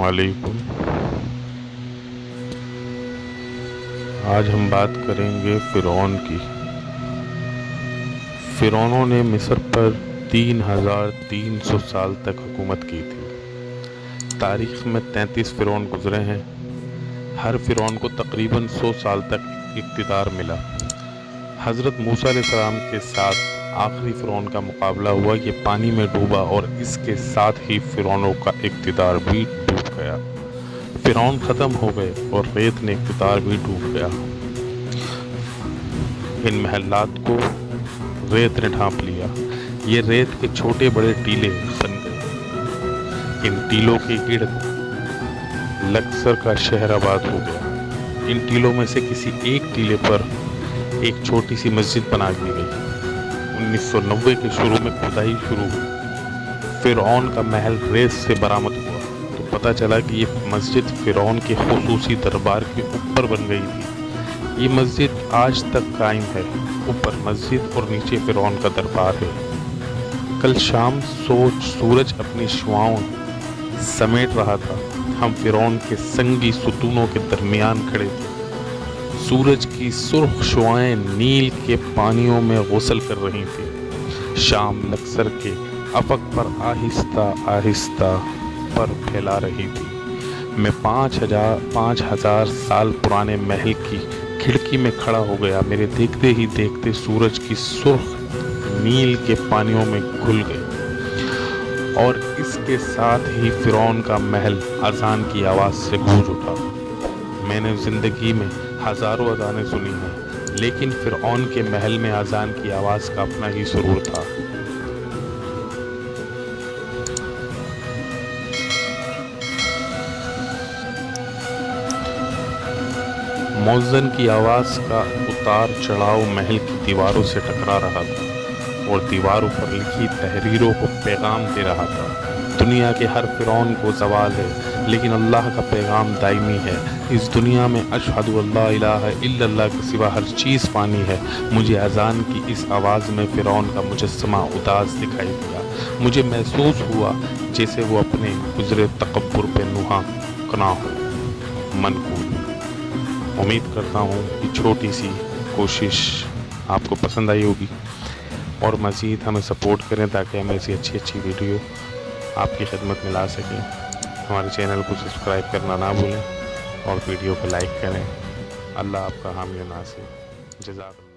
علیکم۔ آج ہم بات کریں گے فرعون کی۔ فرعونوں نے مصر پر 3300 سال تک حکومت کی تھی۔ تاریخ میں 33 فرعون گزرے ہیں۔ ہر فرعون کو تقریباً 100 سال تک اقتدار ملا۔ حضرت موسیٰ علیہ السلام کے ساتھ آخری فرعون کا مقابلہ ہوا، یہ پانی میں ڈوبا اور اس کے ساتھ ہی فرعونوں کا اقتدار بھی ڈوب گیا۔ فرعون ختم ہو گئے اور ریت نے اقتدار بھی ڈوب گیا۔ ان محلات کو ریت نے ڈھانپ لیا۔ یہ ریت کے چھوٹے بڑے ٹیلے بن گئے۔ ان ٹیلوں کے گرد لکسر کا شہر آباد ہو گیا۔ ان ٹیلوں میں سے کسی ایک ٹیلے پر ایک چھوٹی سی مسجد بنا دی گئی۔ 1990 کے شروع میں کھدائی شروع ہوئی۔ فرعون کا محل ریت سے برآمد ہوا تو پتہ چلا کہ یہ مسجد فرعون کے خصوصی دربار کے اوپر بن گئی تھی۔ یہ مسجد آج تک قائم ہے۔ اوپر مسجد اور نیچے فرعون کا دربار ہے۔ کل شام سورج اپنی شعاعوں سمیٹ رہا تھا۔ ہم فرعون کے سنگی ستونوں کے درمیان کھڑے تھے۔ سورج کی سرخ شعاعیں نیل کے پانیوں میں غسل کر رہی تھیں۔ شام لکسر کے افق پر آہستہ آہستہ پر پھیلا رہی تھی۔ میں 5000 سال پرانے محل کی کھڑکی میں کھڑا ہو گیا۔ میرے دیکھتے ہی دیکھتے سورج کی سرخ نیل کے پانیوں میں گھل گئے اور اس کے ساتھ ہی فرعون کا محل اذان کی آواز سے گونج اٹھا۔ میں نے زندگی میں ہزاروں اذانیں سنی ہیں، لیکن فرعون کے محل میں اذان کی آواز کا اپنا ہی سرور تھا۔ مؤذن کی آواز کا اتار چڑھاؤ محل کی دیواروں سے ٹکرا رہا تھا اور دیواروں پر لکھی تحریروں کو پیغام دے رہا تھا۔ دنیا کے ہر فرعون کو زوال ہے، لیکن اللہ کا پیغام دائمی ہے۔ اس دنیا میں اشہد اللہ الہ الا اللہ کے سوا ہر چیز فانی ہے۔ مجھے اذان کی اس آواز میں فرعون کا مجسمہ اداس دکھائی دیا۔ مجھے محسوس ہوا جیسے وہ اپنے گزرے تکبر پہ نوحہ کنا ہو۔ منقول۔ امید کرتا ہوں کہ چھوٹی سی کوشش آپ کو پسند آئی ہوگی، اور مزید ہمیں سپورٹ کریں تاکہ ہم ایسی اچھی ویڈیو آپ کی خدمت میں لا سکیں۔ ہمارے چینل کو سبسکرائب کرنا نہ بھولیں اور ویڈیو کو لائک کریں۔ اللہ آپ کا حامی و ناصر۔ جزاک اللہ۔